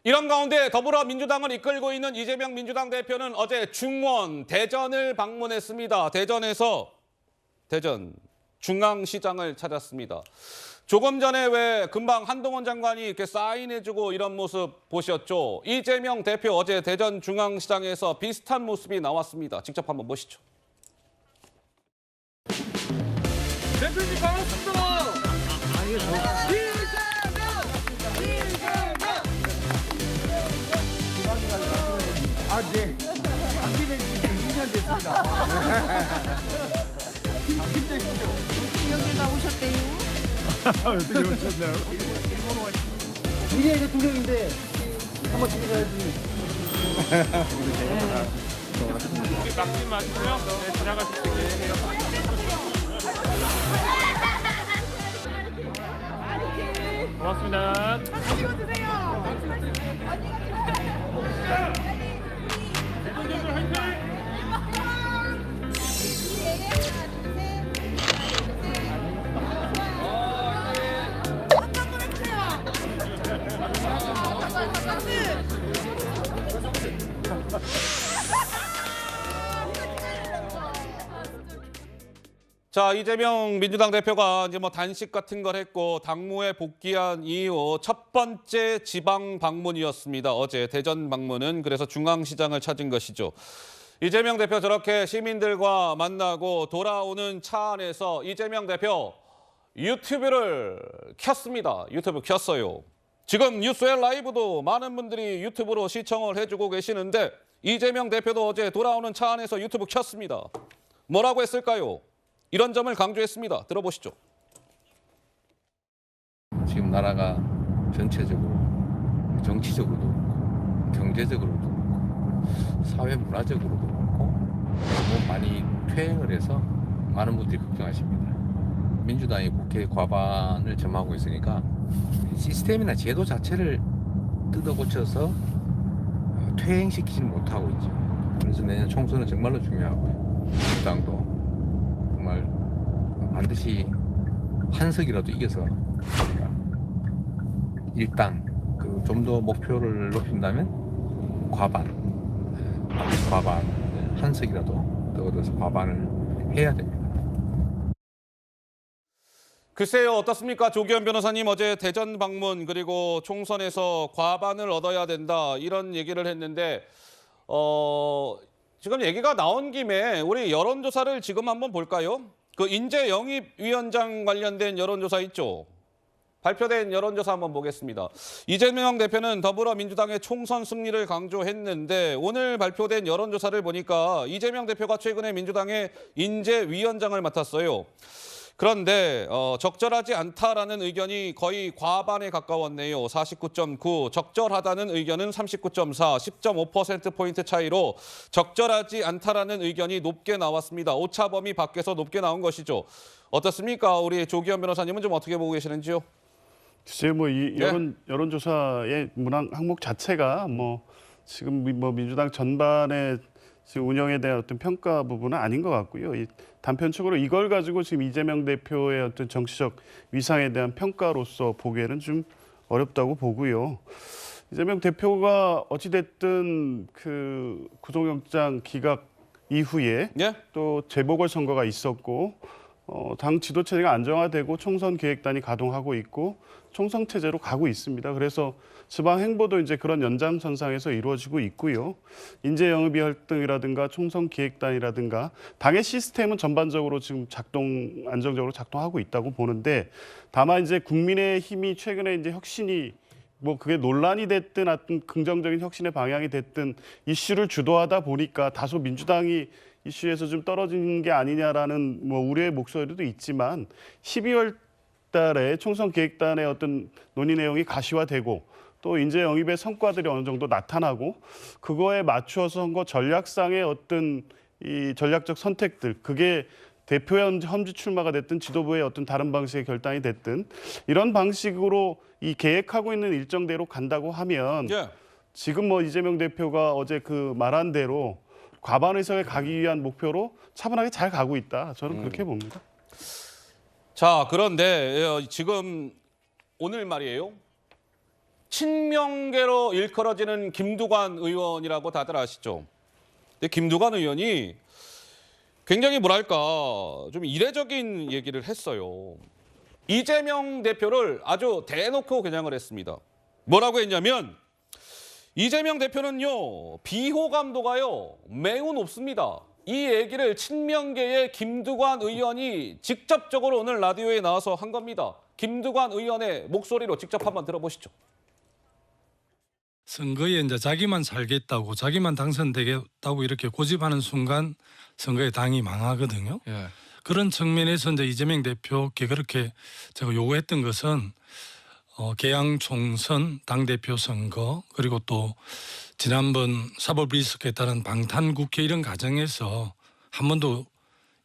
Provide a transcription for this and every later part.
이런 가운데 더불어민주당을 이끌고 있는 이재명 민주당 대표는 어제 중원, 대전을 방문했습니다. 대전 중앙시장을 찾았습니다. 조금 전에 왜 금방 한동훈 장관이 이렇게 사인해주고 이런 모습 보셨죠? 이재명 대표 어제 대전 중앙시장에서 비슷한 모습이 나왔습니다. 직접 한번 보시죠. 대표님 반갑습니다. 네. 당기는 지 2년 됐습니다. 힘내시죠. 여기 나오셨대요. 어떻게 오셨나요? 미래의 대통령인데 한번 지내야지. 낚시 마시고요. 네, 지나갈 수 있게 해요. 고맙습니다. 자, 이재명 민주당 대표가 이제 뭐 단식 같은 걸 했고 당무에 복귀한 이후 첫 번째 지방 방문이었습니다. 어제 대전 방문은 그래서 중앙시장을 찾은 것이죠. 이재명 대표 저렇게 시민들과 만나고 돌아오는 차 안에서 이재명 대표 유튜브를 켰습니다. 유튜브 켰어요. 지금 뉴스의 라이브도 많은 분들이 유튜브로 시청을 해주고 계시는데 이재명 대표도 어제 돌아오는 차 안에서 유튜브 켰습니다. 뭐라고 했을까요? 이런 점을 강조했습니다. 들어보시죠. 지금 나라가 전체적으로 정치적으로도 그렇고 경제적으로도 그렇고 사회 문화적으로도 그렇고 너무 많이 퇴행을 해서 많은 분들이 걱정하십니다. 민주당이 국회 과반을 점하고 있으니까 시스템이나 제도 자체를 뜯어고쳐서 퇴행시키지는 못하고 있죠. 그래서 내년 총선은 정말로 중요하고요. 민주당도 정말 반드시 한석이라도 이겨서 일당 좀 더 목표를 높인다면 과반 한석이라도 더 얻어서 과반을 해야 됩니다. 글쎄요, 어떻습니까? 조기현 변호사님 어제 대전 방문 그리고 총선에서 과반을 얻어야 된다 이런 얘기를 했는데 지금 얘기가 나온 김에 우리 여론조사를 지금 한번 볼까요? 그 인재영입위원장 관련된 여론조사 있죠? 발표된 여론조사 한번 보겠습니다. 이재명 대표는 더불어민주당의 총선 승리를 강조했는데 오늘 발표된 여론조사를 보니까 이재명 대표가 최근에 민주당의 인재위원장을 맡았어요. 그런데 적절하지 않다라는 의견이 거의 과반에 가까웠네요. 49.9, 적절하다는 의견은 39.4, 10.5%포인트 차이로 적절하지 않다라는 의견이 높게 나왔습니다. 오차 범위 밖에서 높게 나온 것이죠. 어떻습니까? 우리 조기현 변호사님은 좀 어떻게 보고 계시는지요? 글쎄요, 이 여론조사의 문항 항목 자체가 지금 민주당 전반의 지금 운영에 대한 어떤 평가 부분은 아닌 것 같고요. 단편적으로 이걸 가지고 지금 이재명 대표의 어떤 정치적 위상에 대한 평가로서 보기에는 좀 어렵다고 보고요. 이재명 대표가 어찌됐든 그 구속영장 기각 이후에 또 재보궐선거가 있었고 당 지도체제가 안정화되고 총선 기획단이 가동하고 있고 총선 체제로 가고 있습니다. 그래서 지방 행보도 이제 그런 연장선상에서 이루어지고 있고요. 인재 영입 활동이라든가 총선 기획단이라든가 당의 시스템은 전반적으로 지금 안정적으로 작동하고 있다고 보는데 다만 이제 국민의힘이 최근에 이제 혁신이 그게 논란이 됐든 어떤 긍정적인 혁신의 방향이 됐든 이슈를 주도하다 보니까 다소 민주당이 이슈에서 좀 떨어지는 게 아니냐라는 우려의 목소리도 있지만 12월 달에 총선 기획단의 어떤 논의 내용이 가시화되고 또 인재 영입의 성과들이 어느 정도 나타나고 그거에 맞추어서 선거 전략상의 어떤 이 전략적 선택들 그게 대표의 험지 출마가 됐든 지도부의 어떤 다른 방식의 결단이 됐든 이런 방식으로 이 계획하고 있는 일정대로 간다고 하면 지금 이재명 대표가 어제 그 말한 대로 과반 의석에 가기 위한 목표로 차분하게 잘 가고 있다. 저는 그렇게 봅니다. 자, 그런데 지금 오늘 말이에요. 친명계로 일컬어지는 김두관 의원이라고 다들 아시죠? 근데 김두관 의원이 굉장히 뭐랄까 좀 이례적인 얘기를 했어요. 이재명 대표를 아주 대놓고 겨냥을 했습니다. 뭐라고 했냐면 이재명 대표는요 비호감도가요 매우 높습니다. 이 얘기를 친명계의 김두관 의원이 직접적으로 오늘 라디오에 나와서 한 겁니다. 김두관 의원의 목소리로 직접 한번 들어보시죠. 선거에 이제 자기만 살겠다고 자기만 당선되겠다고 이렇게 고집하는 순간 선거에 당이 망하거든요. 그런 측면에서 이제 이재명 대표께 그렇게 제가 요구했던 것은 개항 총선 당대표 선거 그리고 또 지난번 사법 리스크에 따른 방탄 국회 이런 과정에서 한 번도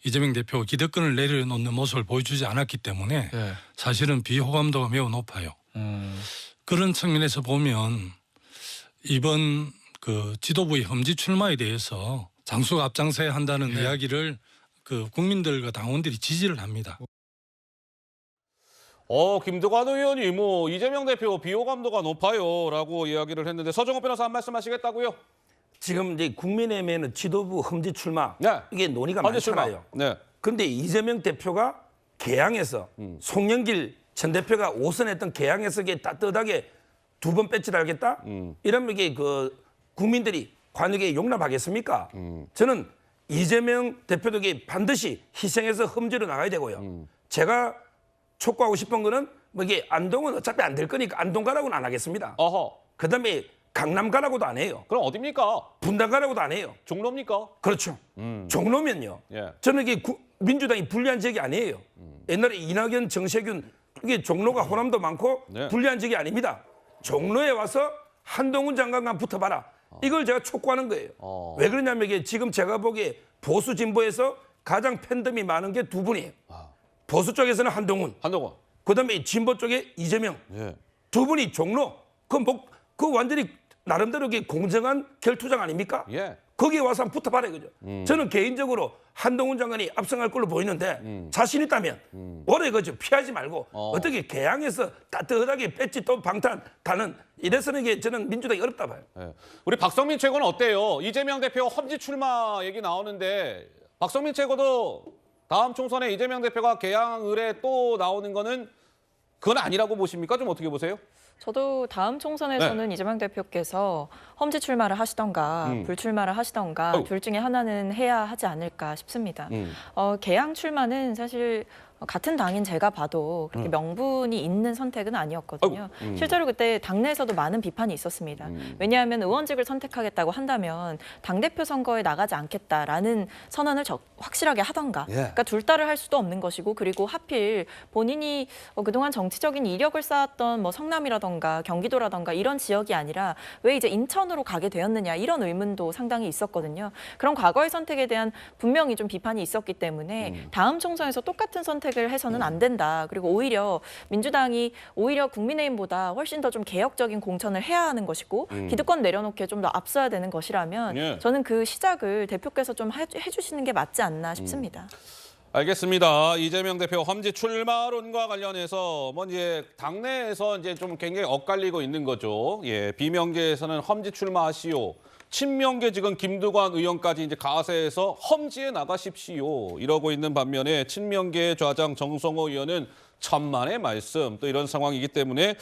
이재명 대표가 기득권을 내려놓는 모습을 보여주지 않았기 때문에 사실은 비호감도가 매우 높아요. 그런 측면에서 보면 이번 그 지도부의 험지 출마에 대해서 장수가 앞장서야 한다는 이야기를 그 국민들과 당원들이 지지를 합니다. 김두관 의원이 뭐 이재명 대표 비호감도가 높아요라고 이야기를 했는데 서정호 변호사 한 말씀 하시겠다고요? 지금 이제 국민의힘에는 지도부 험지 출마 네. 이게 논의가 험지 출마. 많잖아요. 네. 그런데 이재명 대표가 개항에서 송영길 전 대표가 오선했던 개항에서 이게 따뜻하게 두 번 배치하겠다? 이러면 이게 그 국민들이 관역에 용납하겠습니까? 저는 이재명 대표도 이게 반드시 희생해서 험지로 나가야 되고요. 제가 촉구하고 싶은 거는 뭐 이게 안동은 어차피 안 될 거니까 안동 가라고는 안 하겠습니다. 어허. 그다음에 강남 가라고도 안 해요. 그럼 어딥니까? 분당 가라고도 안 해요. 종로입니까? 그렇죠. 종로면요. 예. 저는 이게 민주당이 불리한 지역이 아니에요. 옛날에 이낙연, 정세균 이게 종로가 호남도 많고 네. 불리한 지역이 아닙니다. 종로에 와서 한동훈 장관과 붙어봐라. 이걸 제가 촉구하는 거예요. 왜 그러냐면 이게 지금 제가 보기에 보수 진보에서 가장 팬덤이 많은 게 두 분이에요. 보수 쪽에서는 한동훈, 한동훈. 그다음에 진보 쪽에 이재명. 예. 두 분이 종로. 그 완전히 나름대로 공정한 결투장 아닙니까? 예. 거기에 와서 한번 붙어봐라 이거죠. 저는 개인적으로 한동훈 장관이 압승할 걸로 보이는데 자신 있다면 올해 그죠 피하지 말고 어떻게 개항에서 따뜻하게 배지 또 방탄 다는 이래서는 이게 저는 민주당이 어렵다 봐요. 예. 우리 박성민 최고는 어때요? 이재명 대표 험지 출마 얘기 나오는데 박성민 최고도 다음 총선에 이재명 대표가 개항 의뢰 또 나오는 거는 그건 아니라고 보십니까? 좀 어떻게 보세요? 저도 다음 총선에서는 네. 이재명 대표께서 험지 출마를 하시던가 불출마를 하시던가 어우. 둘 중에 하나는 해야 하지 않을까 싶습니다. 개항 출마는 사실 같은 당인 제가 봐도 그렇게 명분이 있는 선택은 아니었거든요. 실제로 그때 당내에서도 많은 비판이 있었습니다. 왜냐하면 의원직을 선택하겠다고 한다면 당대표 선거에 나가지 않겠다라는 선언을 확실하게 하던가. 그러니까 둘 다를 할 수도 없는 것이고 그리고 하필 본인이 그동안 정치적인 이력을 쌓았던 뭐 성남이라던가 경기도라던가 이런 지역이 아니라 왜 이제 인천으로 가게 되었느냐 이런 의문도 상당히 있었거든요. 그런 과거의 선택에 대한 분명히 좀 비판이 있었기 때문에 다음 총선에서 똑같은 선택을 해서는 안 된다. 그리고 오히려 민주당이 오히려 국민의힘보다 훨씬 더 좀 개혁적인 공천을 해야 하는 것이고 기득권 내려놓기에 좀 더 앞서야 되는 것이라면 예. 저는 그 시작을 대표께서 좀 해주시는 게 맞지 않나 싶습니다. 알겠습니다. 이재명 대표 험지 출마론과 관련해서 뭐 이제 당내에서 이제 좀 굉장히 엇갈리고 있는 거죠. 예, 비명계에서는 험지 출마하시오. 친명계 지금 김두관 의원까지 이제 가세해서 험지에 나가십시오 이러고 있는 반면에 친명계의 좌장 정성호 의원은 천만의 말씀 또 이런 상황이기 때문에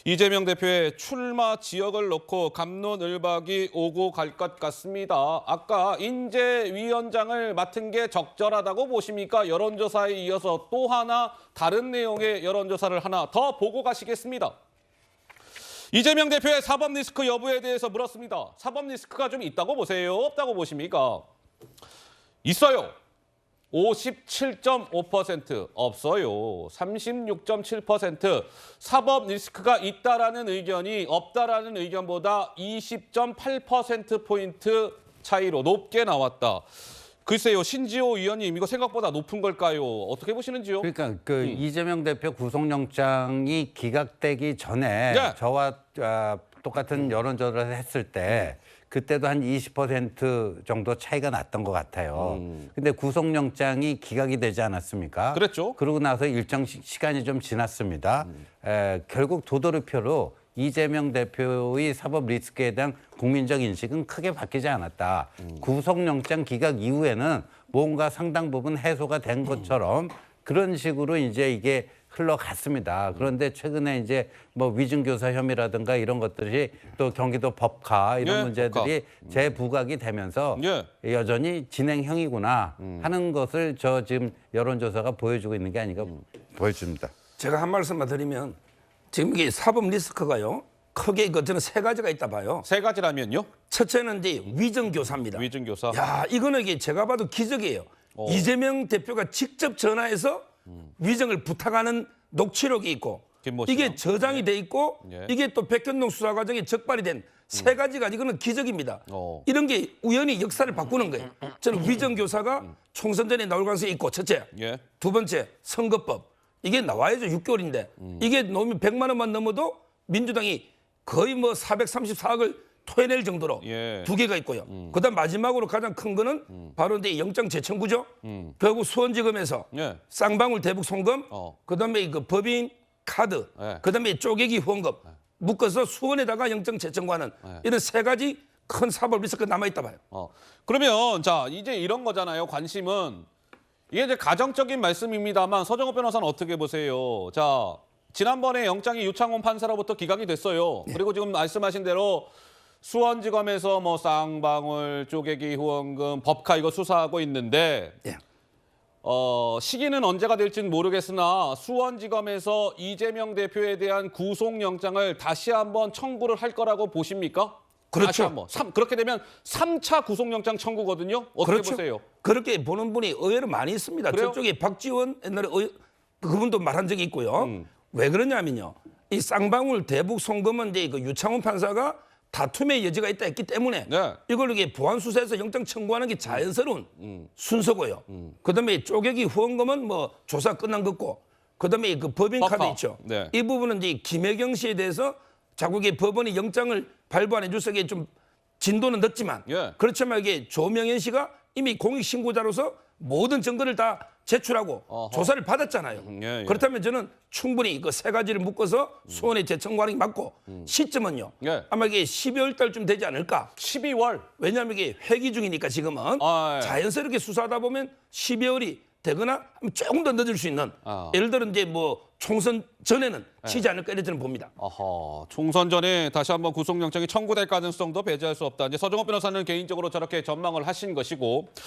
이재명 대표의 출마 지역을 놓고 갑론을박이 오고 갈 것 같습니다. 아까 인재위원장을 맡은 게 적절하다고 보십니까? 여론조사에 이어서 또 하나 다른 내용의 여론조사를 하나 더 보고 가시겠습니다. 이재명 대표의 사법 리스크 여부에 대해서 물었습니다. 사법 리스크가 좀 있다고 보세요? 없다고 보십니까? 있어요. 57.5%, 없어요. 36.7%. 사법 리스크가 있다라는 의견이 없다라는 의견보다 20.8%포인트 차이로 높게 나왔다. 글쎄요, 신지호 의원님 이거 생각보다 높은 걸까요? 어떻게 보시는지요? 그러니까 그 이재명 대표 구속영장이 기각되기 전에 네. 저와 똑같은 여론조사를 했을 때 그때도 한 20% 정도 차이가 났던 것 같아요. 근데 구속영장이 기각이 되지 않았습니까? 그랬죠. 그러고 나서 일정 시간이 좀 지났습니다. 결국 도돌이표로 이재명 대표의 사법 리스크에 대한 국민적 인식은 크게 바뀌지 않았다. 구속영장 기각 이후에는 뭔가 상당 부분 해소가 된 것처럼 그런 식으로 이제 이게 흘러갔습니다. 그런데 최근에 이제 뭐 위증교사 혐의라든가 이런 것들이 또 경기도 법카 이런 예, 문제들이 재부각이 되면서 예. 여전히 진행형이구나 하는 것을 저 지금 여론조사가 보여주고 있는 게 아닌가 보여집니다. 제가 한 말씀만 드리면 지금 이게 사법 리스크가요. 크게 저는 세 가지가 있다 봐요. 세 가지라면요? 첫째는 이제 위증교사입니다. 위증교사. 야, 이거는 이게 제가 봐도 기적이에요. 이재명 대표가 직접 전화해서 위증을 부탁하는 녹취록이 있고 김모 씨랑. 이게 저장이 돼 있고 예. 이게 또 백현동 수사 과정에 적발이 된 세 가지가 이거는 기적입니다. 이런 게 우연히 역사를 바꾸는 거예요. 저는 위증교사가 총선 전에 나올 가능성이 있고 첫째. 예. 두 번째 선거법. 이게 나와야죠. 6개월인데. 이게 넘으면 100만 원만 넘어도 민주당이 거의 뭐 434억을 토해낼 정도로 예. 두 개가 있고요. 그다음 마지막으로 가장 큰 거는 바로 이제 영장 재청구죠. 결국 수원지검에서 예. 쌍방울 대북 송금, 어. 그다음에 그 법인 카드, 예. 그다음에 쪼개기 후원금 묶어서 수원에다가 영장 재청구하는 이런 세 가지 큰 사법 리스크가 남아 있다 봐요. 그러면 자 이제 이런 거잖아요. 관심은 이게 이제 가정적인 말씀입니다만 서정호 변호사는 어떻게 보세요? 자 지난번에 영장이 유창훈 판사로부터 기각이 됐어요. 그리고 지금 말씀하신 대로 수원지검에서 뭐 쌍방울, 쪼개기 후원금, 법카 이거 수사하고 있는데 예. 시기는 언제가 될지는 모르겠으나 수원지검에서 이재명 대표에 대한 구속영장을 다시 한번 청구를 할 거라고 보십니까? 그렇죠. 다시 한번. 그렇게 되면 3차 구속영장 청구거든요. 어떻게 그렇죠. 보세요? 그렇게 보는 분이 의외로 많이 있습니다. 그래요? 저쪽에 박지원 옛날에 그분도 말한 적이 있고요. 왜 그러냐면요. 이 쌍방울 대북 송금은 이제 그 유창훈 판사가 다툼의 여지가 있다 했기 때문에 네. 이걸 이게 보안 수사에서 영장 청구하는 게 자연스러운 순서고요. 그다음에 쪼개기 후원금은 뭐 조사 끝난 거고, 그다음에 그 법인 카드 법카. 있죠. 네. 이 부분은 이제 김혜경 씨에 대해서 자국의 법원이 영장을 발부 안 해줘서 이게 좀 진도는 늦지만 예. 그렇지만 이게 조명현 씨가 이미 공익신고자로서 모든 증거를 다 제출하고 어허. 조사를 받았잖아요. 예, 예. 그렇다면 저는 충분히 그 세 가지를 묶어서 수원에 재청구하는 게 맞고 시점은요. 예. 아마 이게 12월 달쯤 되지 않을까. 12월. 왜냐하면 이게 회기 중이니까 지금은 아, 예. 자연스럽게 수사하다 보면 12월이 되거나 조금 더 늦을 수 있는 예를 들어 이제 뭐 총선 전에는 치지 않을까 이렇게 저는 봅니다. 어허, 총선 전에 다시 한번 구속영장이 청구될 가능성도 배제할 수 없다. 이제 서정호 변호사는 개인적으로 저렇게 전망을 하신 것이고